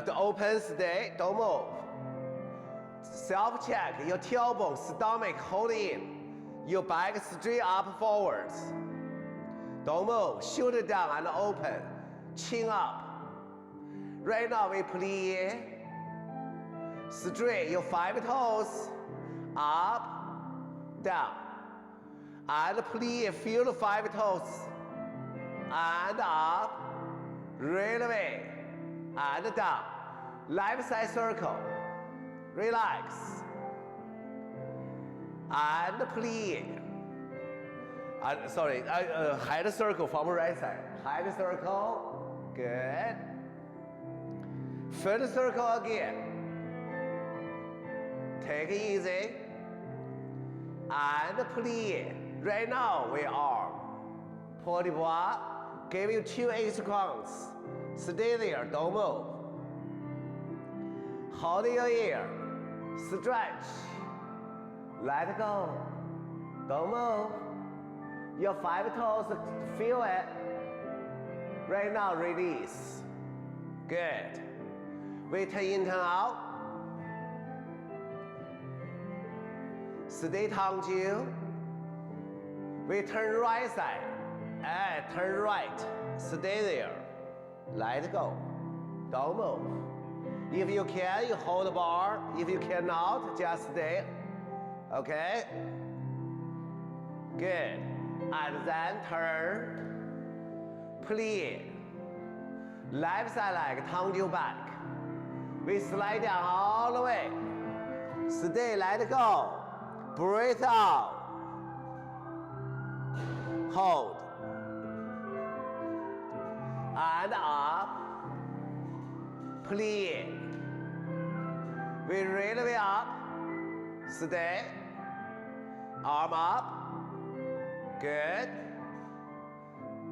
To open, stay, don't move. Self-check, your tailbone, stomach, hold in. Your back straight up forwards. Don't move, shoulder down and open. Chin up. Right now we plie. Straight, your 5 toes. Up, down. And plie, feel the 5 toes. And up, right away. And down. Left side circle. Relax. And plie. Sorry, head circle from right side. Head circle. Good. Foot circle again. Take it easy. And plie. Right now we are. Pour du bois. Give you 2 extra counts. Stay there, don't move. Hold your ear. Stretch. Let go. Don't move. Your 5 toes, feel it. Right now, release. Good. We turn in, turn out. Stay tongue to. We turn right side. And turn right. Stay there. Let go. Don't move. If you can, you hold the bar. If you cannot, just stay. Okay? Good. And then turn. Plie. Left side leg, turn your back. We slide down all the way. Stay, let go. Breathe out. Hold. And up. Plie. We really way up. Stay. Arm up. Good.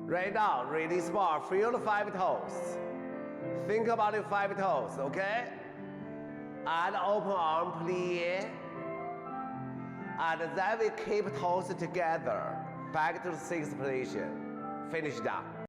Right now, release bar. Feel the 5 toes. Think about your 5 toes, okay? And open arm, plie. And then we keep toes together. Back to the 6th position. Finish down.